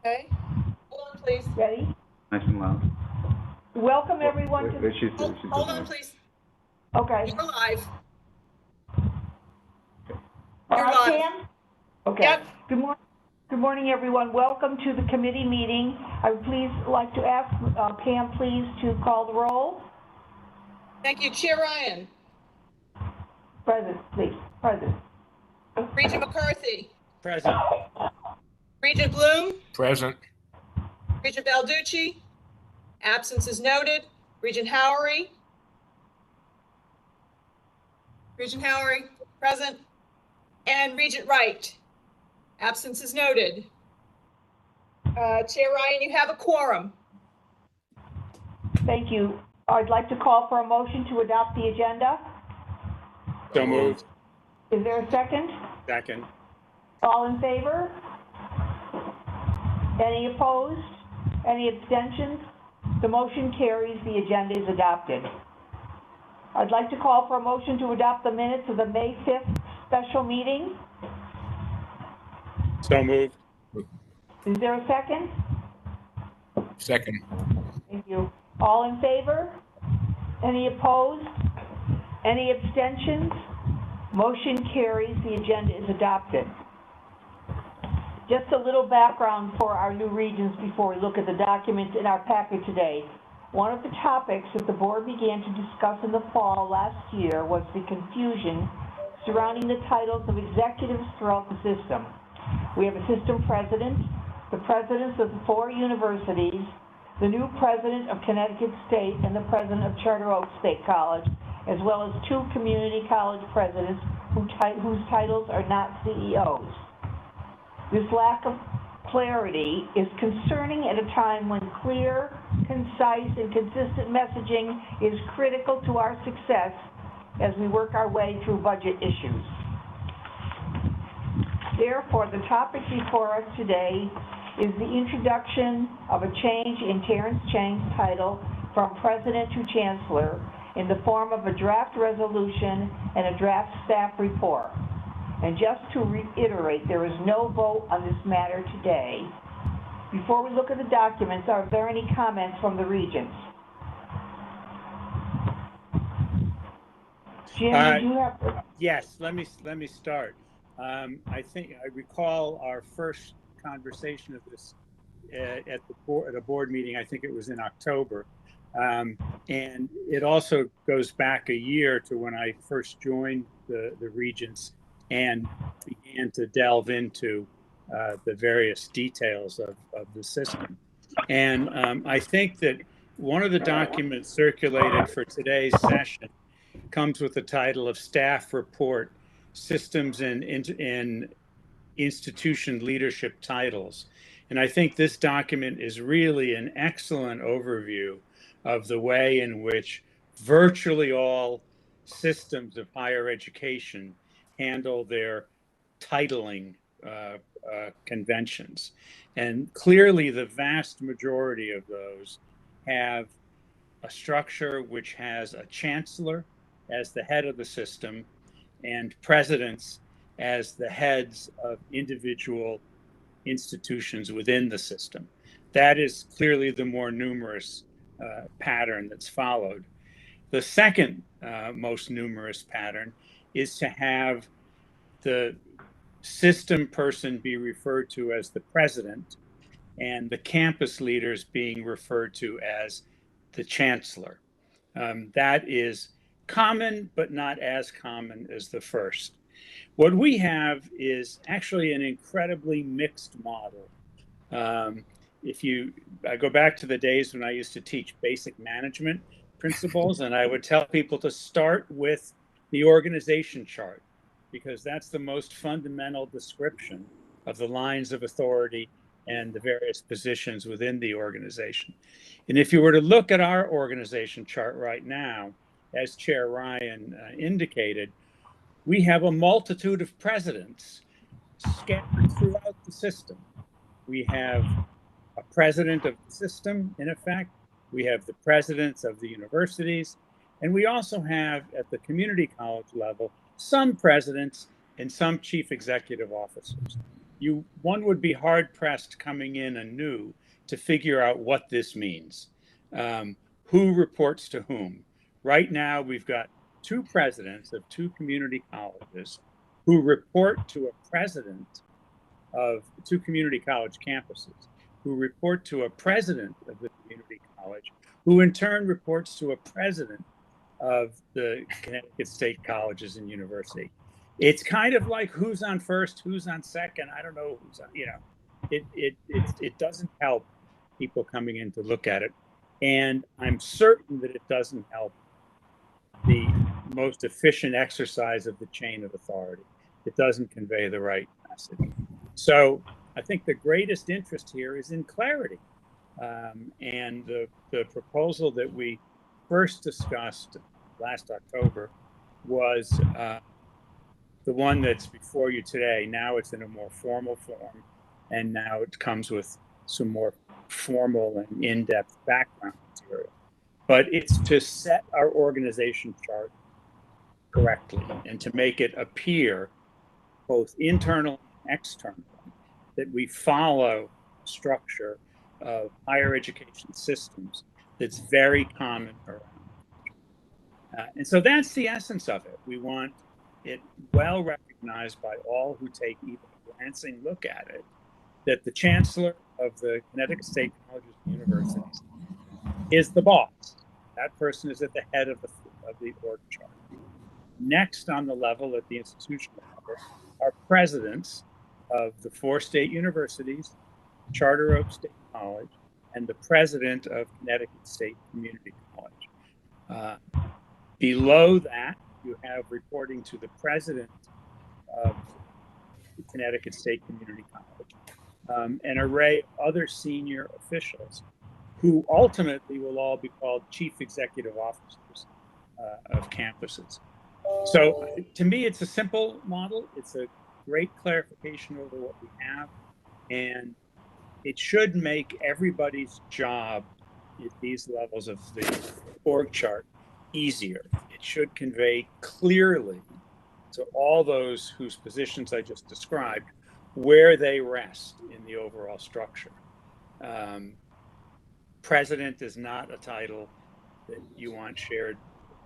Okay. Hold on, please. Ready? Nice and loud. Welcome everyone to. Hold on, please. Okay. You're live. All You're right, live. Pam? Okay. Yep. Good morning, everyone. Welcome to the committee meeting. I would please like to ask Pam, please, to call the roll. Thank you. Chair Ryan. Present, please. Present. Regent McCarthy. Present. Regent Bloom. Present. Regent Balducci. Absence is noted. Regent Howery. Regent Howery, present. And Regent Wright. Absence is noted. Chair Ryan, you have a quorum. Thank you. I'd like to call for a motion to adopt the agenda. So moved. Is there a second? Second. All in favor? Any opposed? Any abstentions? The motion carries. The agenda is adopted. I'd like to call for a motion to adopt the minutes of the May 5th special meeting. So moved. Is there a second? Second. Thank you. All in favor? Any opposed? Any abstentions? Motion carries. The agenda is adopted. Just a little background for our new regions before we look at the documents in our packet today. One of the topics that the board began to discuss in the fall last year was the confusion surrounding the titles of executives throughout the system. We have a system president, the presidents of the 4 universities, the new president of Connecticut State, and the president of Charter Oak State College, as well as 2 community college presidents whose titles are not CEOs. This lack of clarity is concerning at a time when clear, concise, and consistent messaging is critical to our success as we work our way through budget issues. Therefore, the topic before us today is the introduction of a change in Terrence Chang's title from President to Chancellor in the form of a draft resolution and a draft staff report. And just to reiterate, there is no vote on this matter today. Before we look at the documents, are there any comments from the regents? Jim, do you have? Yes, let me start. I recall our first conversation of this at a board meeting. I think it was in October, and it also goes back a year to when I first joined the regents and began to delve into the various details of the system. And I think that one of the documents circulated for today's session comes with the title of Staff Report, Systems and Institution Leadership Titles. And I think this document is really an excellent overview of the way in which virtually all systems of higher education handle their titling conventions. And clearly the vast majority of those have a structure which has a chancellor as the head of the system and presidents as the heads of individual institutions within the system. That is clearly the more numerous pattern that's followed. The second most numerous pattern is to have the system person be referred to as the president and the campus leaders being referred to as the chancellor. That is common, but not as common as the first. What we have is actually an incredibly mixed model. I go back to the days when I used to teach basic management principles, and I would tell people to start with the organization chart, because that's the most fundamental description of the lines of authority and the various positions within the organization. And if you were to look at our organization chart right now, as Chair Ryan indicated, we have a multitude of presidents scattered throughout the system. We have a president of the system, in effect. We have the presidents of the universities. And we also have, at the community college level, some presidents and some chief executive officers. one would be hard pressed coming in anew to figure out what this means. Who reports to whom? Right now, we've got two presidents of two community colleges who report to a president of two community college campuses, who report to a president of the community college, who in turn reports to a president of the Connecticut State Colleges and University. It's kind of like who's on first, who's on second. I don't know who's on, it doesn't help people coming in to look at it. And I'm certain that it doesn't help the most efficient exercise of the chain of authority. It doesn't convey the right message. So I think the greatest interest here is in clarity. And the proposal that we first discussed last October was the one that's before you today. Now it's in a more formal form, and now it comes with some more formal and in-depth background material. But it's to set our organization chart correctly and to make it appear both internal and external that we follow a structure of higher education systems that's very common around. And so that's the essence of it. We want it well recognized by all who take even a glancing look at it, that the chancellor of the Connecticut State Colleges and Universities is the boss. That person is at the head of the org chart. Next on the level, at the institutional level, are presidents of the 4 state universities, Charter Oak State College, and the president of Connecticut State Community College. Below that, you have reporting to the president of the Connecticut State Community College, an array of other senior officials who ultimately will all be called chief executive officers of campuses. So to me, it's a simple model. It's a great clarification over what we have, and it should make everybody's job at these levels of the org chart easier. It should convey clearly to all those whose positions I just described where they rest in the overall structure. President is not a title that you want shared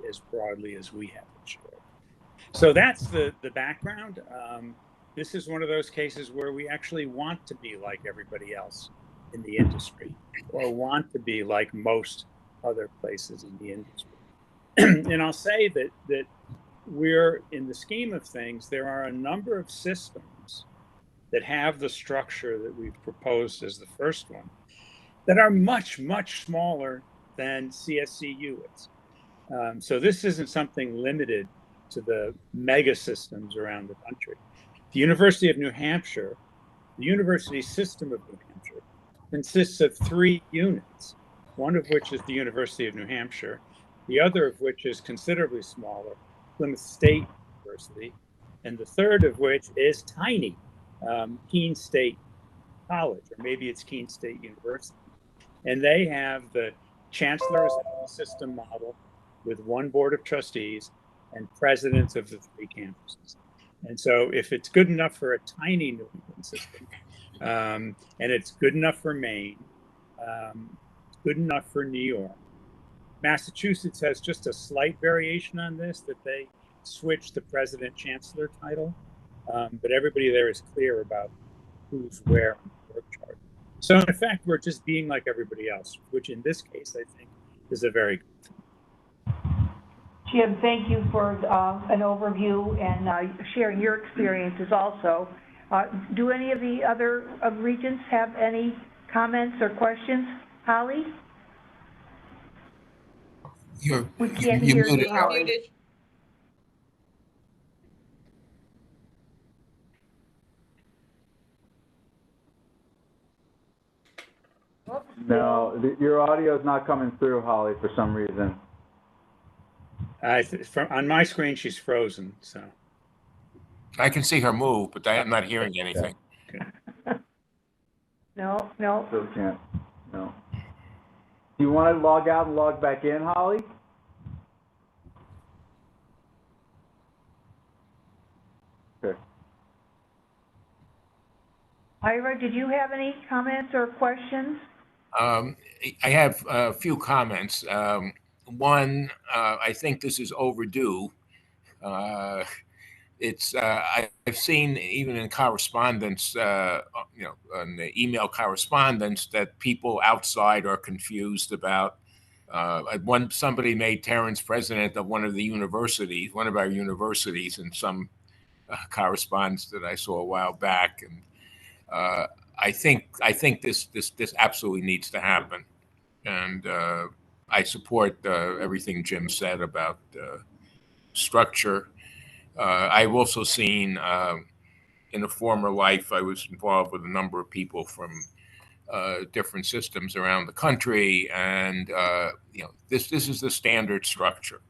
as broadly as we have it shared. So that's the background. This is one of those cases where we actually want to be like everybody else in the industry, or want to be like most other places in the industry. And I'll say that we're, in the scheme of things, there are a number of systems that have the structure that we've proposed as the first one that are much, much smaller than CSCU is. So this isn't something limited to the mega systems around the country. The University of New Hampshire, the university system of New Hampshire, consists of 3 units, one of which is the University of New Hampshire, the other of which is considerably smaller, Plymouth State University, and the third of which is tiny, Keene State College, or maybe it's Keene State University. And they have the chancellor as a system model with 1 board of trustees and presidents of the 3 campuses. And so if it's good enough for a tiny New England system, and it's good enough for Maine, it's good enough for New York. Massachusetts has just a slight variation on this, that they switch the president-chancellor title, but everybody there is clear about who's where on the org chart. So in effect, we're just being like everybody else, which in this case, I think, is a very good thing. Jim, thank you for an overview and sharing your experiences also. Do any of the other regents have any comments or questions? Holly? We can't hear you, Holly. Muted. No, your audio is not coming through, Holly, for some reason. On my screen, she's frozen. So I can see her move, but I'm not hearing anything. okay. No. Still can't. No. Do you want to log out and log back in, Holly? Okay. Ira, did you have any comments or questions? I have a few comments. One, I think this is overdue. Uh, I've seen even in correspondence, in the email correspondence, that people outside are confused about. Somebody made Terrence president of one of our universities, in some correspondence that I saw a while back, and I think this absolutely needs to happen, and I support everything Jim said about structure. I've also seen, in a former life, I was involved with a number of people from different systems around the country, and this is the standard structure.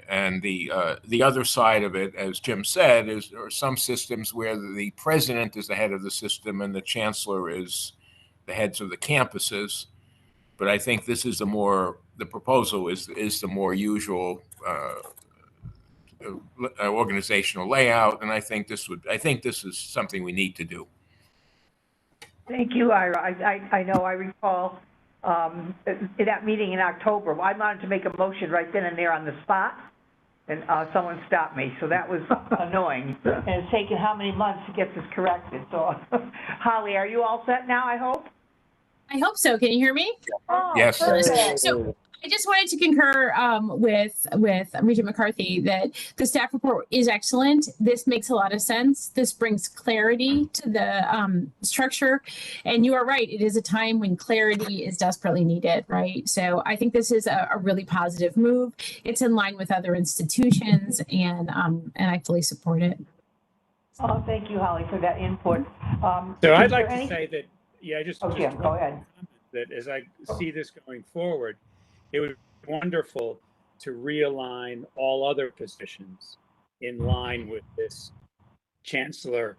And the other side of it, as Jim said, is there are some systems where the president is the head of the system and the chancellor is the heads of the campuses. But I think the proposal is the more usual organizational layout, and I think this is something we need to do. Thank you, Ira. I know, I recall in that meeting in October, I wanted to make a motion right then and there on the spot, and someone stopped me, so that was annoying. And it's taken how many months to get this corrected? So, Holly, are you all set now, I hope? I hope so. Can you hear me? Oh, Yes. perfect. So I just wanted to concur with Regent McCarthy that the staff report is excellent. This makes a lot of sense. This brings clarity to the structure, and you are right. It is a time when clarity is desperately needed, right? So I think this is a really positive move. It's in line with other institutions, and I fully support it. Oh, thank you, Holly, for that input. So I'd like to say that, Jim, go ahead. That as I see this going forward, it would be wonderful to realign all other positions in line with this chancellor,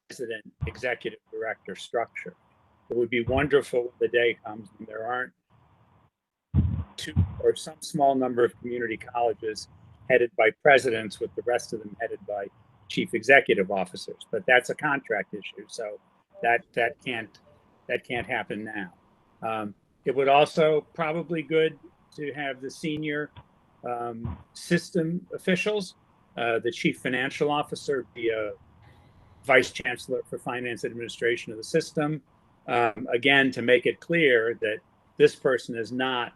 president, executive director structure. It would be wonderful when the day comes when there aren't two or some small number of community colleges headed by presidents with the rest of them headed by chief executive officers. But that's a contract issue, so that can't happen now. It would also probably good to have the senior system officials, the chief financial officer be a vice chancellor for finance administration of the system. Again, to make it clear that this person is not,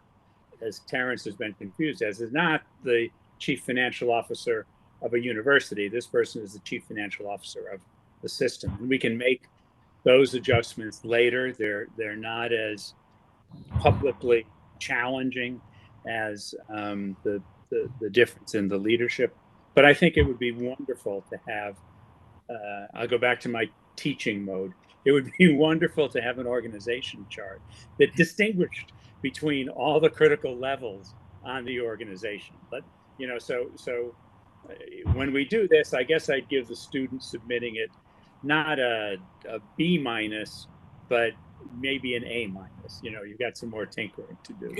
as Terrence has been confused as, is not the chief financial officer of a university. This person is the chief financial officer of the system. And we can make those adjustments later. They're not as publicly challenging as the difference in the leadership. But I think it would be wonderful to have, I'll go back to my teaching mode. It would be wonderful to have an organization chart that distinguished between all the critical levels on the organization. But, so when we do this, I guess I'd give the student submitting it not a B minus, but maybe an A minus. You've got some more tinkering to do.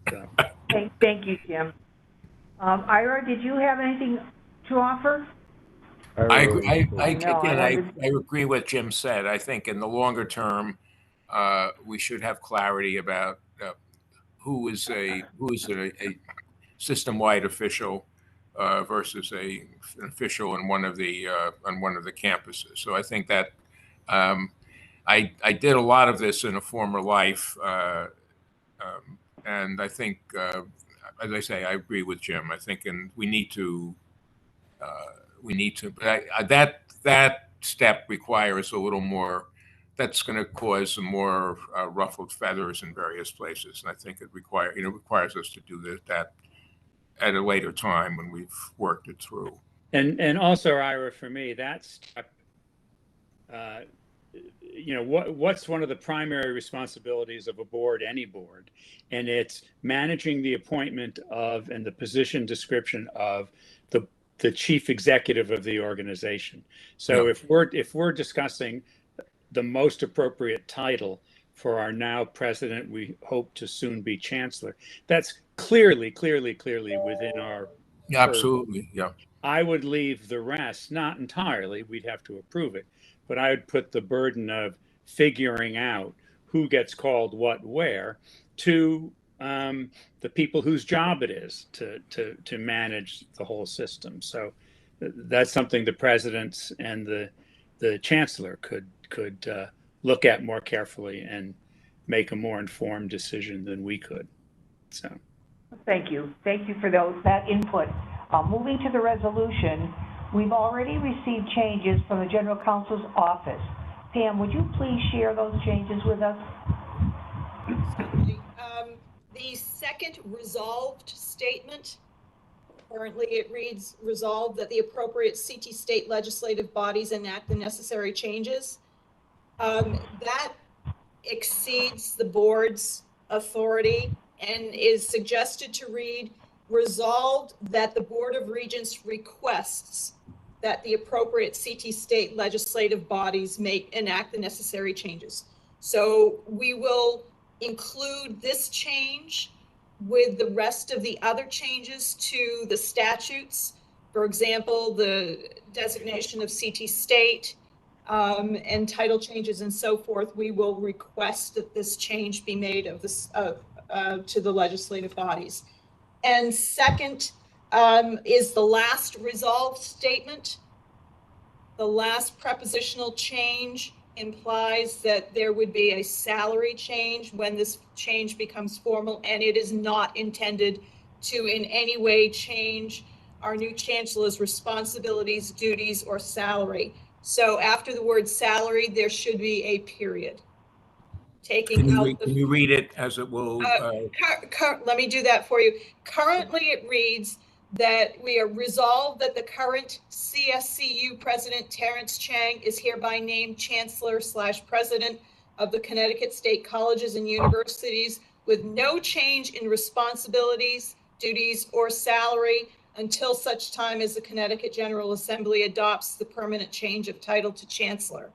So. Thank you, Jim. Ira, did you have anything to offer? I agree. I agree with Jim said. I think in the longer term, we should have clarity about who is a system-wide official versus an official on one of the campuses. So I think that I did a lot of this in a former life, and I think, as I say, I agree with Jim. I think, and we need to. That step requires a little more. That's going to cause some more ruffled feathers in various places, and I think it requires us to do that at a later time when we've worked it through. And also, Ira, for me, that step, what's one of the primary responsibilities of a board, any board, and it's managing the appointment of and the position description of the chief executive of the organization. So if we're discussing the most appropriate title for our now president, we hope to soon be chancellor, that's clearly within our absolutely purview. Yeah. I would leave the rest, not entirely, we'd have to approve it, but I would put the burden of figuring out who gets called what where to the people whose job it is to manage the whole system. So that's something the presidents and the chancellor could look at more carefully and make a more informed decision than we could. So. Thank you. Thank you for that input. Moving to the resolution, we've already received changes from the General Counsel's office. Pam, would you please share those changes with us? The second resolved statement, currently it reads, resolved that the appropriate CT state legislative bodies enact the necessary changes. That exceeds the board's authority and is suggested to read, resolved that the Board of Regents requests that the appropriate CT state legislative bodies enact the necessary changes. So we will include this change with the rest of the other changes to the statutes. For example, the designation of CT state and title changes and so forth. We will request that this change be made of this to the legislative bodies. And second is the last resolved statement. The last prepositional change implies that there would be a salary change when this change becomes formal, and it is not intended to in any way change our new chancellor's responsibilities, duties, or salary. So after the word salary, there should be a period. Taking out Can you read it as it will? Let me do that for you. Currently, it reads that we are resolved that the current CSCU President Terrence Chang is hereby named Chancellor/President of the Connecticut State Colleges and Universities with no change in responsibilities, duties, or salary until such time as the Connecticut General Assembly adopts the permanent change of title to Chancellor.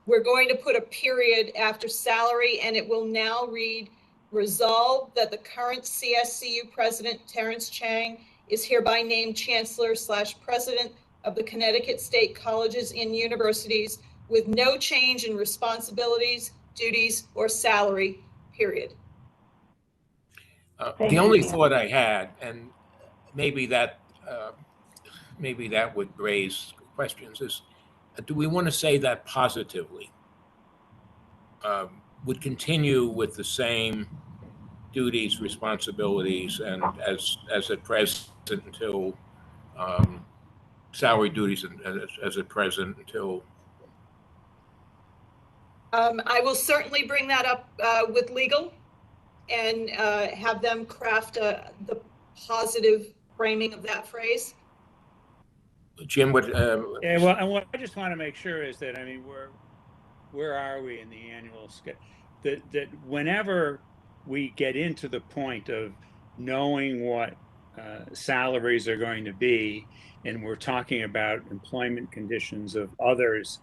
We're going to put a period after salary, and it will now read, resolved that the current CSCU President Terrence Chang is hereby named Chancellor/President of the Connecticut State Colleges and Universities with no change in responsibilities, duties, or salary, period. The only thought I had, and maybe that would raise questions, is do we want to say that positively? Would continue with the same duties, responsibilities, and as at present until salary duties as at present until. I will certainly bring that up with legal and have them craft the positive framing of that phrase. Jim, what? Yeah, well, and what I just want to make sure is that, I mean, where are we in the annual schedule? That whenever we get into the point of knowing what salaries are going to be, and we're talking about employment conditions of others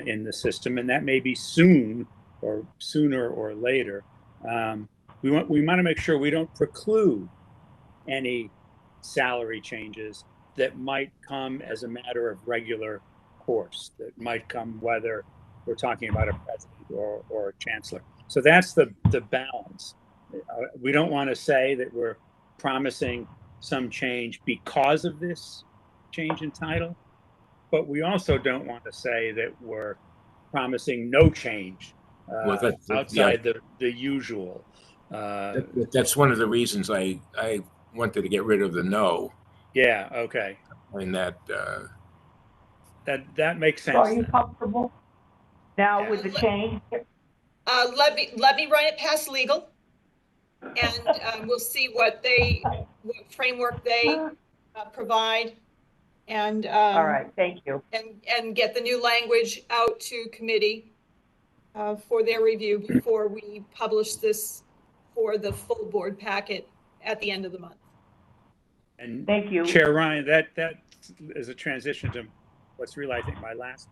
in the system, and that may be soon or sooner or later, we want to make sure we don't preclude any salary changes that might come as a matter of regular course, that might come whether we're talking about a president or a chancellor. So that's the balance. We don't want to say that we're promising some change because of this change in title, but we also don't want to say that we're promising no change outside the usual. That's one of the reasons I wanted to get rid of the no. Yeah. Okay. And that makes sense. So are you comfortable now with the change? Let me run it past legal, and we'll see what framework they provide, and all right, thank you. And get the new language out to committee for their review before we publish this for the full board packet at the end of the month. And thank you, Chair Ryan. That is a transition to what's really, I think, my last.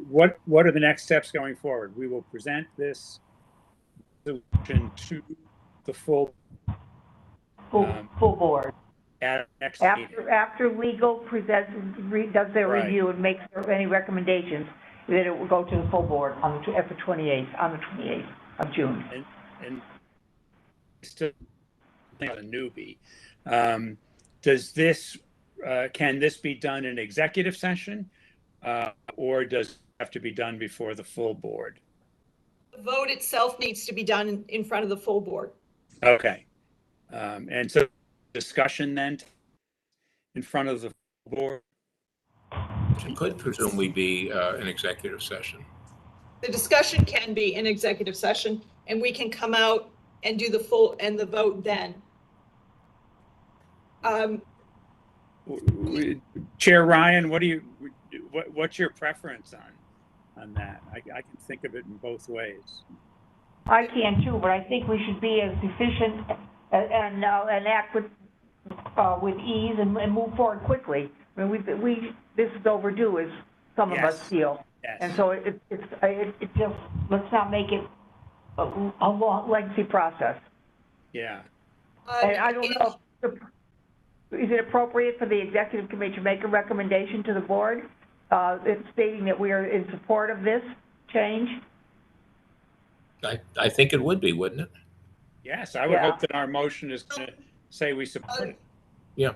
What are the next steps going forward? We will present this solution to the full board, at our next meeting. After legal does their Right. review and makes any recommendations, then it will go to the full board on the 28th of June. And still a newbie. Does this, can this be done in executive session? Or does it have to be done before the full board? The vote itself needs to be done in front of the full board. Okay. And so discussion then in front of the board? It could presumably be an executive session. The discussion can be in executive session, and we can come out and do the full and the vote then. Chair Ryan, what's your preference on that? I can think of it in both ways. I can too, but I think we should be as efficient and act with ease and move forward quickly. I mean, this is overdue, as some of us feel. Yes. And so it just, let's not make it a long, lengthy process. Yeah. And I don't know, is it appropriate for the executive committee to make a recommendation to the board, stating that we are in support of this change? I think it would be, wouldn't it? Yes, I would hope that our motion is going to say we support it. Yeah.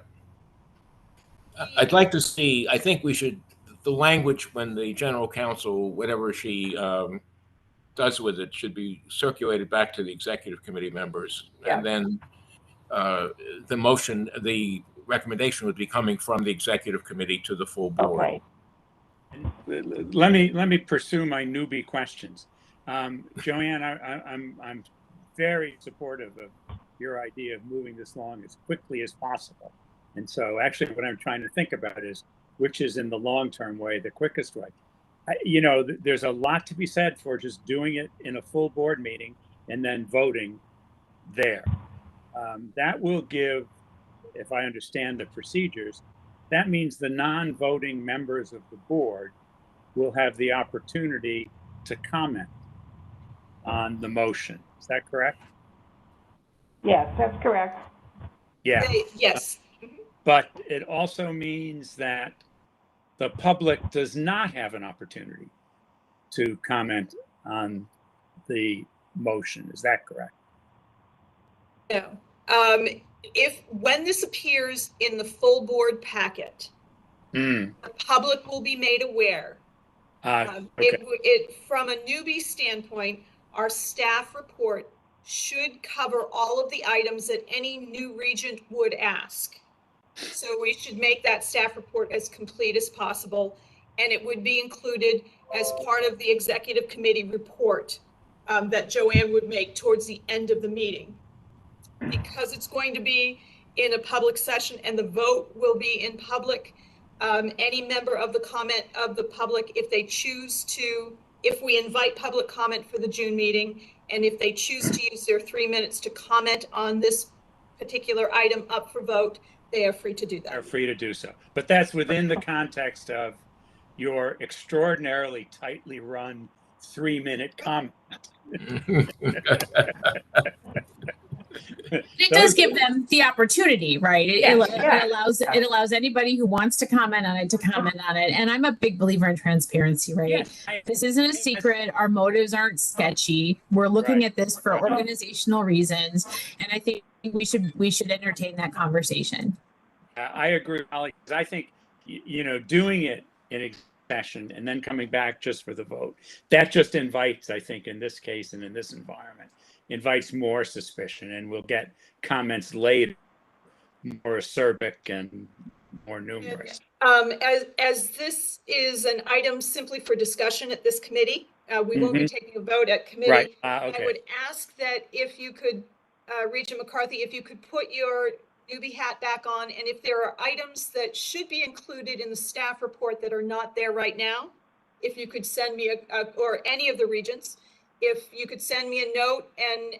I'd like to see, I think we should, the language when the general counsel, whatever she does with it, should be circulated back to the executive committee members. Yeah. And then the recommendation would be coming from the executive committee to the full board. Okay. Let me pursue my newbie questions. Joanne, I'm very supportive of your idea of moving this along as quickly as possible. And so actually what I'm trying to think about is which is in the long-term way, the quickest way. There's a lot to be said for just doing it in a full board meeting and then voting there. That will give, if I understand the procedures, that means the non-voting members of the board will have the opportunity to comment on the motion. Is that correct? Yes, that's correct. Yeah. Yes. But it also means that the public does not have an opportunity to comment on the motion. Is that correct? No. When this appears in the full board packet, the public will be made aware. Okay. From a newbie standpoint, our staff report should cover all of the items that any new regent would ask. So we should make that staff report as complete as possible, and it would be included as part of the executive committee report that Joanne would make towards the end of the meeting. Because it's going to be in a public session and the vote will be in public, any member of the public, if they choose to, if we invite public comment for the June meeting, and if they choose to use their 3 minutes to comment on this particular item up for vote, they are free to do that. Are free to do so. But that's within the context of your extraordinarily tightly run 3-minute comment. It does give them the opportunity, right? It allows anybody who wants to comment on it to comment on it. And I'm a big believer in transparency, right? Yes. This isn't a secret. Our motives aren't sketchy. We're looking at this for organizational reasons, and I think we should entertain that conversation. I agree, Alex. I think doing it in a session and then coming back just for the vote, that just invites, I think, in this case and in this environment, invites more suspicion, and we'll get comments later more acerbic and more numerous. As this is an item simply for discussion at this committee, we won't be taking a vote at committee. Right. Okay. I would ask that if you could, Regent McCarthy, if you could put your newbie hat back on, and if there are items that should be included in the staff report that are not there right now, if you could send me or any of the regents, if you could send me a note and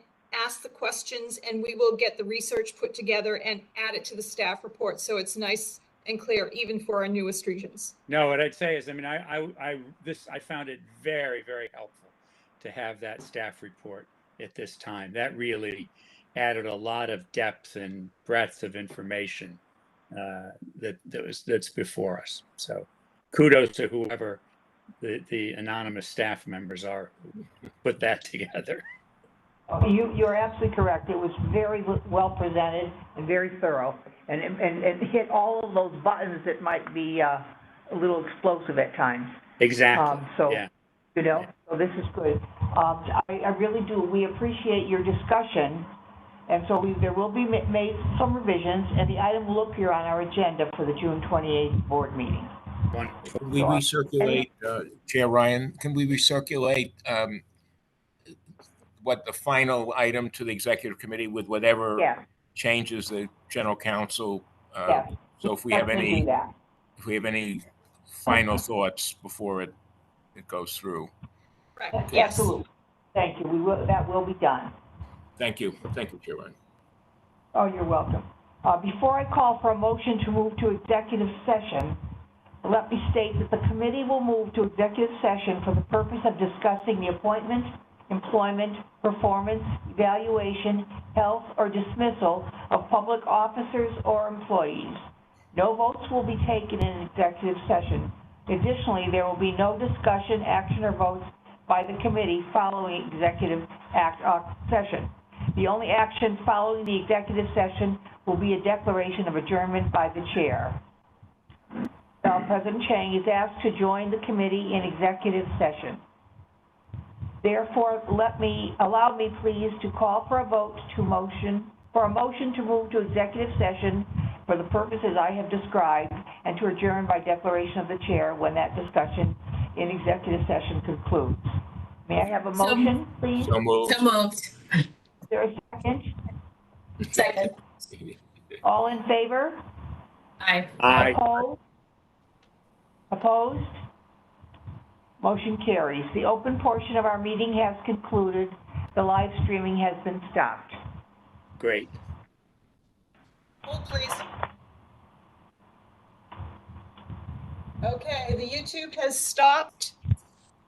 ask the questions, and we will get the research put together and add it to the staff report so it's nice and clear, even for our newest regions. No, what I'd say is, I found it very, very helpful to have that staff report at this time. That really added a lot of depth and breadth of information that's before us. So kudos to whoever the anonymous staff members are who put that together. You're absolutely correct. It was very well presented and very thorough, and hit all of those buttons that might be a little explosive at times. Exactly. So, Yeah. you know, so this is good. I really do. We appreciate your discussion, and so there will be made some revisions, and the item will appear on our agenda for the June 28th board meeting. Wonderful. Can we recirculate, Chair Ryan, can we recirculate what the final item to the executive committee with whatever Yes, changes the general counsel? yes. So if we have Definitely do that. any final thoughts before it goes through. Correct, yes. Absolutely. Thank you. That will be done. Thank you, Chair Ryan. Oh, you're welcome. Before I call for a motion to move to executive session, let me state that the committee will move to executive session for the purpose of discussing the appointment, employment, performance, evaluation, health, or dismissal of public officers or employees. No votes will be taken in executive session. Additionally, there will be no discussion, action, or votes by the committee following executive session. The only action following the executive session will be a declaration of adjournment by the chair. President Chang is asked to join the committee in executive session. Therefore, allow me please to call for a motion to move to executive session for the purposes I have described and to adjourn by declaration of the chair when that discussion in executive session concludes. May I have a motion, please? So moved. So moved. Is there a second? Second. All in favor? Aye. Aye. Opposed? Opposed? Motion carries. The open portion of our meeting has concluded. The live streaming has been stopped. Great. Hold, please. Okay, the YouTube has stopped.